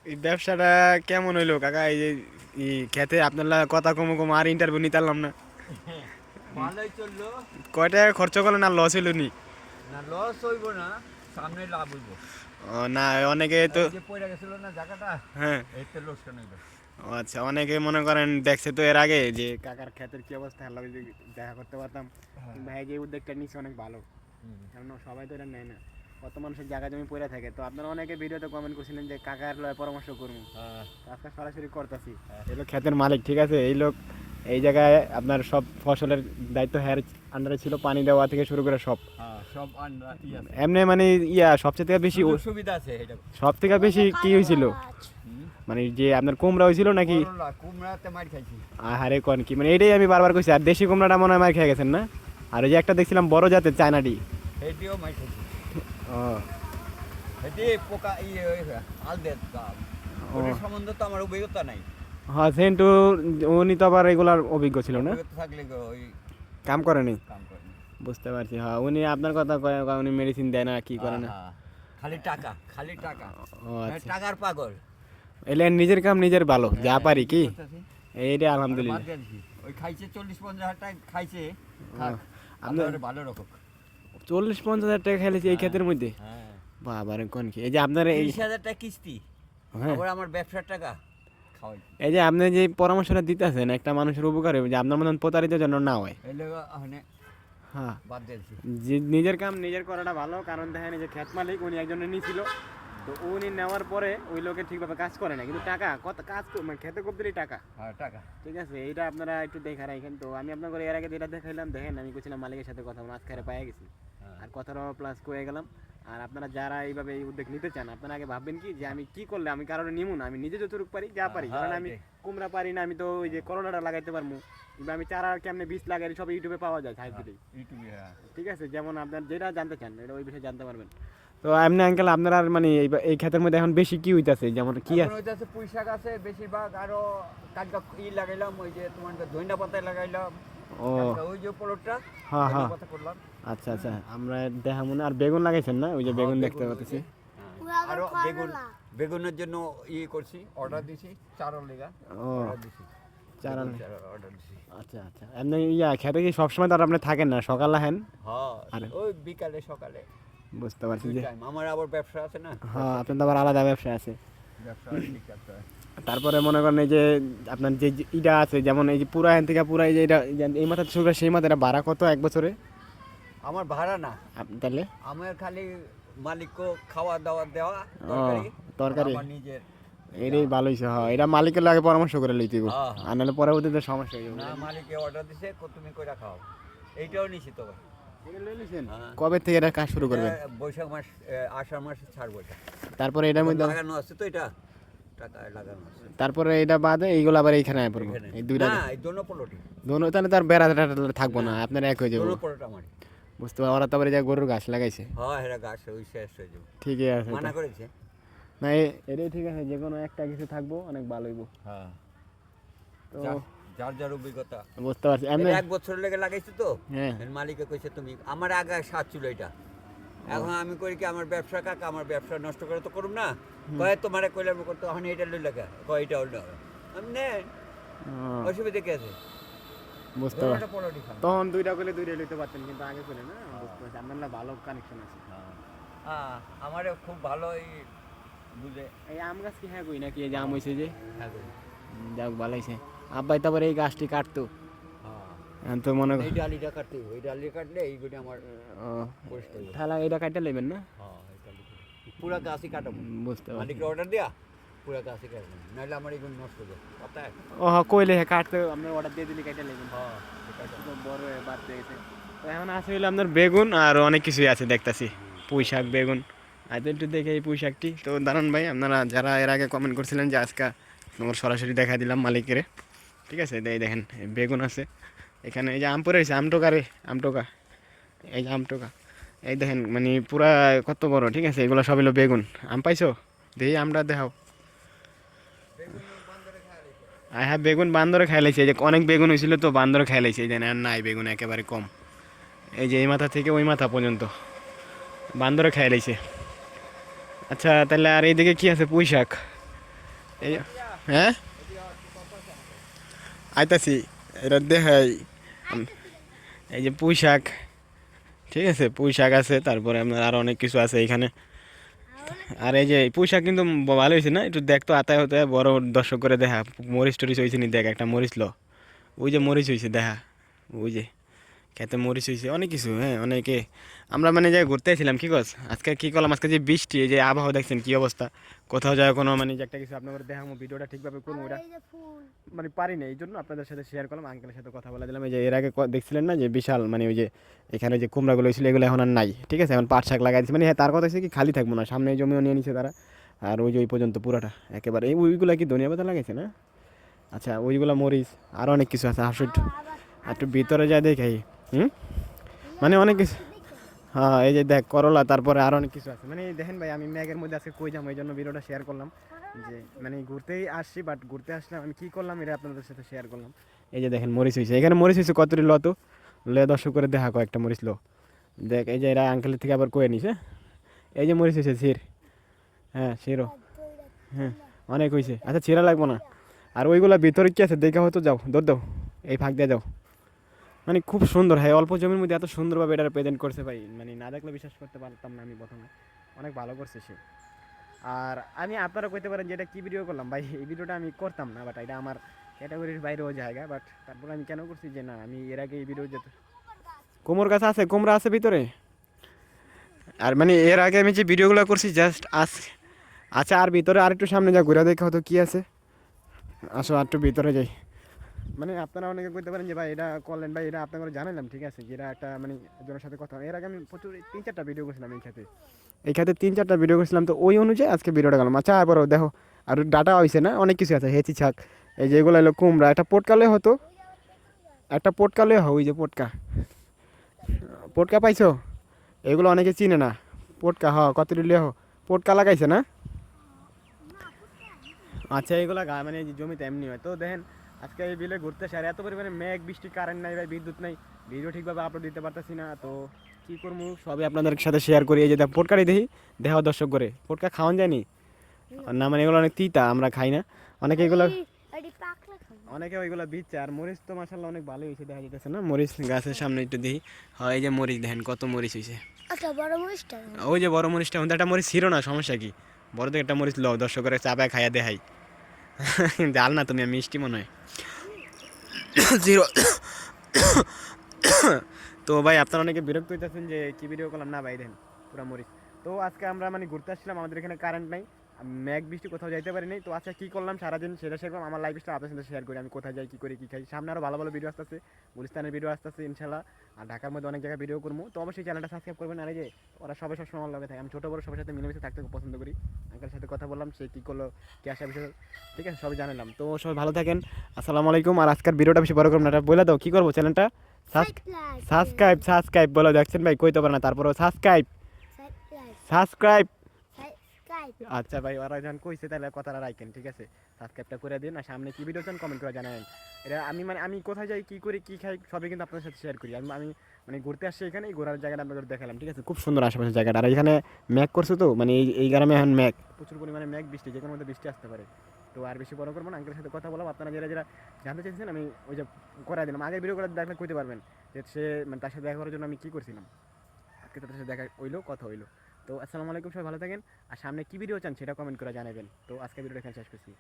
এই ব্যবসাটা কেমন হইলো কাকা? এই যে খেতে আপনার কথা কমো কমো আর ইন্টারভিউ নিতে পারলাম না। ভালোই চললো। কয় টাকা খরচ করলেন আর লস হইল নি? না লস হইব না, সামনে লাভ হইব। ও না, অনেকে তো এই যে পয়রা গেছিল না জায়গাটা, হ্যাঁ। এতে লোকসান হইল। ও আচ্ছা, অনেকে মনে করেন দেখছে তো এর আগে যে কাকার ক্ষেতের কি অবস্থা, হলো যদি দেখা করতে পারতাম। কিংবা এই যে উদ্যোগটা নিচ্ছে অনেক ভালো, কারণ সবাই তো এটা নেয় না। কত মানুষের জায়গা জমি পড়ে থাকে, তো আপনারা অনেকে ভিডিওতে কমেন্ট করছিলেন যে কাকার লয় পরামর্শ করবো, আজকে সরাসরি করতেছি। এই লোক ক্ষেতের মালিক, ঠিক আছে? এই লোক এই জায়গায় আপনার সব ফসলের দায়িত্ব হ্যার আন্ডারে ছিল, পানি দেওয়া থেকে শুরু করে সব সব এমনি মানে সবচেয়ে থেকে বেশি সুবিধা আছে এটা। সব থেকে বেশি কি হয়েছিল মানে যে আপনার কুমড়া হয়েছিল নাকি? কুমড়াতে মার খাইছি। আরে কোন কি, মানে এটাই আমি বারবার কইছি। আর দেশি কুমড়াটা মনে হয় মার খেয়ে গেছেন না? আর ওই যে একটা দেখছিলাম বড় জাতের চায়নাডি, এটিও মার খাইছি। ও এটি পোকা আলদের দাম, ওটার সম্বন্ধে তো আমার অভিজ্ঞতা নাই। হ্যাঁ সেন্টু, উনি তো আবার রেগুলার অভিজ্ঞ ছিল না, অভিজ্ঞতা থাকলে ওই কাম করেনি। কাম করেনি। বুঝতে পারছি। হ্যাঁ উনি আপনার কথা কয়, উনি মেডিসিন দেয় না কি করে না। খালি টাকা, খালি টাকা। ও আচ্ছা, টাকার পাগল। এলে নিজের কাম নিজের ভালো, যা পারি কি এইটা আলহামদুলিল্লাহ। ওই খাইছে 40-50 হাজার টাকা খাইছে, আপনার ভালো রকম 40-50 হাজার টাকা খেলেছি এই ক্ষেতের মধ্যে। বাবা রে কোন কি, এই যে আপনার এই 30,000 টাকা কিস্তি, হ্যাঁ আবার আমার ব্যবসার টাকা খাওয়াই। এই যে আপনি যে পরামর্শটা দিতেছেন একটা মানুষের উপকারে, যে আপনার মতন প্রতারিত যেন না হয়। হ্যাঁ, বাদ দিয়েছি। যে নিজের কাম নিজের করাটা ভালো, কারণ দেখেন যে ক্ষেত মালিক উনি একজনের নিয়েছিল, তো উনি নেওয়ার পরে ওই লোকে ঠিকভাবে কাজ করে না, কিন্তু টাকা কত কাজ মানে খেতে খুব দিলেই টাকা টাকা। ঠিক আছে, এইটা আপনারা একটু দেখা রাখেন। তো আমি আপনাকে এর আগে যেটা দেখাইলাম, দেখেন আমি বলছিলাম মালিকের সাথে কথা বলে আজকে পায়ে গেছি, আর কথাটাও প্লাস করে গেলাম। আর আপনারা যারা এইভাবে এই উদ্যোগ নিতে চান, আপনারা আগে ভাববেন কি যে আমি কি করলে আমি কারণে নিমু না, আমি নিজে যতটুকু পারি যা পারি, কারণ আমি কুমড়া পারি না, আমি তো ওই যে করলাটা লাগাইতে পারবো, কিংবা আমি চারা কেমনে বীজ লাগাই সব ইউটিউবে পাওয়া যায় সাইড দিলেই, ঠিক আছে? যেমন আপনার যেটা জানতে চান এটা ওই বিষয়ে জানতে পারবেন। তো এমনি আঙ্কেল আপনার আর মানে এই ক্ষেতের মধ্যে এখন বেশি কি হইতাছে, যেমন কি আছে? পুঁই শাক আছে বেশিরভাগ, আরো কালকা লাগাইলাম, ওই যে তোমার ধনিয়া পাতায় লাগাইলাম। ও ওই যে পলটটা, হ্যাঁ হ্যাঁ কথা করলাম। আচ্ছা আচ্ছা, আমরা দেখা মনে আর বেগুন লাগাইছেন না? ওই যে বেগুন দেখতে পাচ্ছি। আরো বেগুনের জন্য করছি, অর্ডার দিছি, চারল লেগা ও অর্ডার দিছি, চারা অর্ডার দিছি। আচ্ছা আচ্ছা, এমনি খেতে কি সবসময় তো আর আপনি থাকেন না, সকাল আহেন? হ্যাঁ, ওই বিকালে সকালে। বুঝতে পারছি যে আমার আবার ব্যবসা আছে না। হ্যাঁ, আপনার তো আবার আলাদা ব্যবসা আছে। ব্যবসা ঠিক আছে। তারপরে মনে করেন এই যে আপনার যে ইটা আছে, যেমন এই যে পুরা এখান থেকে পুরা এই যে এটা এই মাথা শুরু করে সেই মাথা, এটা ভাড়া কত এক বছরে? আমার ভাড়া না, তাহলে আমার খালি মালিককে খাওয়া দাওয়া দেওয়া, তরকারি আমার নিজের। এটাই ভালো হয়েছে। হ্যাঁ, এটা মালিকের লাগে পরামর্শ করে লইতে গো, আর নাহলে পরবর্তীতে সমস্যা হয়ে যাবে। না, মালিকে অর্ডার দিছে তুমি কইরা খাও, এইটাও নিছি তো। কবে থেকে এটা কাজ শুরু করবেন? বৈশাখ মাস, আষাঢ় মাসে ছাড়বো এটা। তারপরে এটার মধ্যে লাগানো আছে তো, এটা টাকা লাগানো আছে। তারপরে এটা বাদে এইগুলো আবার এইখানে আয় পড়বো, এই দুইটা না, এই দোনো পলটি, দোনো, তাহলে তার বেড়া থাকবো না, আপনার এক হয়ে যাবে। দোনো পলট আমার। বুঝতে পারছি। ওরা তারপরে যা গরুর ঘাস লাগাইছে, হ্যাঁ, এরা গাছ ওই শেষ হয়ে যাবে, ঠিকই আছে, মানা করেছে। না এটাই ঠিক আছে, যে কোনো একটা কিছু থাকবো অনেক ভালো হইব। হ্যাঁ, তো যার যার অভিজ্ঞতা। বুঝতে পারছি। এমনি এক বছর লেগে লাগাইছি তো, হ্যাঁ মালিকে কইছে তুমি আমার আগে সাত ছিল এটা, এখন আমি করি কি আমার ব্যবসা কাকা, আমার ব্যবসা নষ্ট করে তো করুম না, কয়ে তোমারে কইলাম করতে, এখন এইটা লই লাগা, কয় এটা হল আমি নেন, অসুবিধা কি আছে? বুঝতে পারছি। তখন দুইটা করলে দুইটা লইতে পারতেন, কিন্তু আগে করে না। বুঝতে পারছি, আপনার ভালো কানেকশন আছে। হ্যাঁ, আমারও খুব ভালোই বুঝে। এই আম গাছ কি হ্যাঁ কই নাকি, এই যে আম হয়েছে যে? হ্যাঁ, যাক ভালো হয়েছে। আব্বাই তারপরে এই গাছটি কাটতো, তো মনে এই ডালিটা কাটতে, ওই ডালি কাটলে এইগুলি আমার পরিষ্কার। তাহলে এটা কাটতে নেবেন না? হ্যাঁ, পুরা গাছই কাটাবো। বুঝতে পারছি। মালিককে অর্ডার দিয়া পুরা গাছই কাটবো, নাহলে আমার এগুলো নষ্ট হয়ে যায় পাতায়। ও হ্যাঁ, কইলে হ্যাঁ কাটতে, আপনার অর্ডার দিয়ে দিলে কাটতে নেবেন। হ্যাঁ, বড় হয়ে বাড়তে গেছে। তো এখন আছে হইলো আপনার বেগুন, আর অনেক কিছুই আছে দেখতাছি, পুঁই শাক, বেগুন। আজ একটু দেখে এই পুঁই শাকটি। তো দাঁড়ান ভাই, আপনারা যারা এর আগে কমেন্ট করছিলেন যে আজকে তোমার সরাসরি দেখা দিলাম মালিকের, ঠিক আছে? এই দেখেন বেগুন আছে এখানে, এই যে আম পরে রয়েছে, আমটোকা রে, আমটোকা, এই যে আমটোকা, এই দেখেন মানে পুরা কত বড়, ঠিক আছে? এগুলো সব হলো বেগুন। আম পাইছো? দেখি আমটা দেখাও। হ্যাঁ, বেগুন বান্দরে খাই লাইছে, এই যে অনেক বেগুন হয়েছিল তো বান্দরে খাই লাইছে, এই যে নাই বেগুন একেবারে কম, এই যে এই মাথা থেকে ওই মাথা পর্যন্ত বান্দরে খাই লাইছে। আচ্ছা তাহলে আর এইদিকে কি আছে? পুঁই শাক, এই হ্যাঁ আইতাছি এটা দেখাই এই যে পুঁই শাক, ঠিক আছে পুঁই শাক আছে, তারপরে আপনার আরো অনেক কিছু আছে এখানে। আর এই যে পুঁই শাক কিন্তু ভালো হয়েছে না, একটু দেখতো আতায় হতে বড় দর্শক করে দেখা মরিচ টরিচ হয়েছে নি, দেখ একটা মরিচ লো, ওই যে মরিচ হয়েছে দেখা, ওই যে খেতে মরিচ হয়েছে অনেক কিছু, হ্যাঁ অনেকে। আমরা মানে যাই ঘুরতে আসছিলাম কি কস, আজকে কি করলাম, আজকে যে বৃষ্টি, এই যে আবহাওয়া দেখছেন কি অবস্থা, কোথাও যায় কোনো মানে যে একটা কিছু আপনার দেখাবো, ভিডিওটা ঠিকভাবে করবো ওটা মানে পারি না, এই জন্য আপনাদের সাথে শেয়ার করলাম, আঙ্কেলের সাথে কথা বলে দিলাম। এই যে এর আগে দেখছিলেন না যে বিশাল মানে ওই যে এখানে যে কুমড়াগুলো হয়েছিল এগুলো এখন আর নাই, ঠিক আছে, এখন পাট শাক লাগাই দিচ্ছে, মানে হ্যাঁ তার কথা হচ্ছে কি খালি থাকবো না, সামনে এই জমিও নিয়ে নিচ্ছে তারা। আর ওই যে ওই পর্যন্ত পুরোটা একেবারে, এই ওইগুলো কি ধনিয়া পাতা লাগাইছে না, আচ্ছা ওইগুলো মরিচ, আরও অনেক কিছু আছে, আসো একটু ভিতরে যায় দেখাই। হুম, মানে অনেক কিছু, হ্যাঁ এই যে দেখ করলা, তারপরে আরও অনেক কিছু আছে, মানে দেখেন ভাই আমি ম্যাগের মধ্যে আজকে কই যাবো, এই জন্য ভিডিওটা শেয়ার করলাম, যে মানে ঘুরতেই আসছি, বাট ঘুরতে আসলাম আমি কী করলাম এটা আপনাদের সাথে শেয়ার করলাম। এই যে দেখেন মরিচ হয়েছে, এখানে মরিচ হয়েছে কতটি লো, তো লে দর্শক করে দেখা কয়েকটা মরিচ লো, দেখ এই যে এরা আঙ্কেলের থেকে আবার কয়ে নিছে, এই যে মরিচ হয়েছে শির, হ্যাঁ শিরও, হ্যাঁ অনেক হয়েছে, আচ্ছা ছিঁড়া লাগবো না। আর ওইগুলা ভিতরে কি আছে দেখা হয়তো, যাও দৌড় দাও, এই ফাঁক দিয়ে যাও, মানে খুব সুন্দর, হ্যাঁ অল্প জমির মধ্যে এত সুন্দরভাবে এটা প্রেজেন্ট করছে ভাই, মানে না দেখলে বিশ্বাস করতে পারতাম না আমি প্রথমে, অনেক ভালো করছে সে। আর আমি আপনারা কইতে পারেন যে এটা কী ভিডিও করলাম ভাই, এই ভিডিওটা আমি করতাম না, বাট এটা আমার ক্যাটাগরির বাইরেও জায়গা, বাট তারপর আমি কেন করছি যে না আমি এর আগে এই ভিডিও যেতে, কোমর গাছ আছে, কোমরা আছে ভিতরে, আর মানে এর আগে আমি যে ভিডিওগুলো করছি জাস্ট আচ্ছা আর ভিতরে আর একটু সামনে যা ঘুরে দেখা হতো কি আছে, আসো আর একটু ভিতরে যাই। মানে আপনারা অনেকে কইতে পারেন যে ভাই এটা করলেন ভাই, এটা আপনাকে জানালাম, ঠিক আছে, যেটা একটা মানে একজনের সাথে কথা, এর আগে আমি প্রচুর 3-4টা ভিডিও করছিলাম এই খাতে 3-4টা ভিডিও করছিলাম, তো ওই অনুযায়ী আজকে ভিডিওটা গেলাম। আচ্ছা এবার দেখো আর ডাটা হয়েছে না, অনেক কিছু আছে, হেঁচি ছাক, এই যে এগুলো এলো কুমড়া, একটা পটকালে হতো, একটা পটকালে হয়, ওই যে পটকা, পটকা পাইছো, এগুলো অনেকে চিনে না, পটকা হ কত লিয়ে হো, পটকা লাগাইছে না, আচ্ছা এইগুলা মানে জমিতে এমনি হয়। তো দেখেন আজকে এই বিলে ঘুরতে আসে, আর এত পরিমাণে মেঘ বৃষ্টি, কারেন্ট নাই ভাই, বিদ্যুৎ নাই, ভিডিও ঠিকভাবে আপলোড দিতে পারতেছি না, তো কী করবো সবই আপনাদের সাথে শেয়ার করি। এই যে পটকারি দেখি দেহ দর্শক করে, পটকা খাওয়ান যায়নি না, মানে এগুলো অনেক তিতা, আমরা খাই না, অনেকে এগুলো, অনেকে ওইগুলো দিচ্ছে। আর মরিচ তো মাসাল্লাহ অনেক ভালো হয়েছে, দেখা যেতেছে না মরিচ গাছের সামনে একটু দেখি, হয় এই যে মরিচ দেখেন কত মরিচ হয়েছে, ওই যে বড় মরিচটা, একটা মরিচ ছিল না, সমস্যা কি, বড় থেকে একটা মরিচ লও, দর্শকের চাপায় খাইয়া দেখাই, জাল না তুমি মিষ্টি মনে হয় জিরো। তো ভাই আপনারা অনেকে বিরক্ত হইতেছেন যে কি ভিডিও করলাম, না ভাই দেখেন পুরা মরিচ। তো আজকে আমরা মানে ঘুরতে আসছিলাম, আমাদের এখানে কারেন্ট নাই, মেঘ বৃষ্টি কোথাও যাইতে পারি নাই, তো আজকে কী করলাম সারাদিন সেটা শেয়ার করলাম, আমার লাইফ স্টাইল আপনার সাথে শেয়ার করি, আমি কোথায় যাই কী করি কী খাই, সামনে আরও ভালো ভালো ভিডিও আসতেছে, গুলিস্তানের ভিডিও আসতেছে ইনশাল্লাহ, আর ঢাকার মধ্যে অনেক জায়গায় ভিডিও করবো, তো অবশ্যই চ্যানেলটা সাবস্ক্রাইব করবেন। আর এই যে ওরা সবাই সবসময় আমার লগে থাকে, আমি ছোটো বড় সবার সাথে মিলেমিশে থাকতে খুব পছন্দ করি, আঙ্কেলের সাথে কথা বললাম সে কী করলো কী আসা বিষয়, ঠিক আছে সবাই জানালাম। তো সবাই ভালো থাকেন, আসসালামু আলাইকুম। আর আজকের ভিডিওটা বেশি বড় করবো না, এটা বলে দাও কী করবো, চ্যানেলটা সাবস্ক্রাইব বলে দেখছেন ভাই কইতে পারে না, তারপরেও সাবস্ক্রাইব। আচ্ছা ভাই ওরা যখন কইছে তাহলে কথাটা রাখেন, ঠিক আছে সাবস্ক্রাইবটা করে দিন, আর সামনে কি ভিডিও চান কমেন্ট করে জানাবেন। এটা আমি মানে আমি কোথায় যাই কী করি কী খাই সবই কিন্তু আপনাদের সাথে শেয়ার করি, আমি মানে ঘুরতে আসছি এখানে, এই ঘোরার জায়গাটা আপনাদের দেখালাম, ঠিক আছে খুব সুন্দর আশেপাশের জায়গাটা। আর এখানে ম্যাঘ করছে, তো মানে এই গ্রামে এখন ম্যাঘ প্রচুর পরিমাণে ম্যাঘ, বৃষ্টি যে কোনো মধ্যে বৃষ্টি আসতে পারে। তো আর বেশি বড় করবো না, আঙ্কেলের সাথে কথা বললাম, আপনারা যারা যারা জানতে চাইছেন আমি ওই যে করাই দিলাম, আগের ভিডিও করে দেখলে কইতে পারবেন যে সে মানে তার সাথে দেখা করার জন্য আমি কী করছিলাম, আজকে তাদের সাথে দেখা হইলো কথা হইলো। তো আসসালামু আলাইকুম, সবাই ভালো থাকেন, আর সামনে কী ভিডিও চান সেটা কমেন্ট করে জানাবেন। তো আজকে ভিডিওটা এখানে শেষ করছি।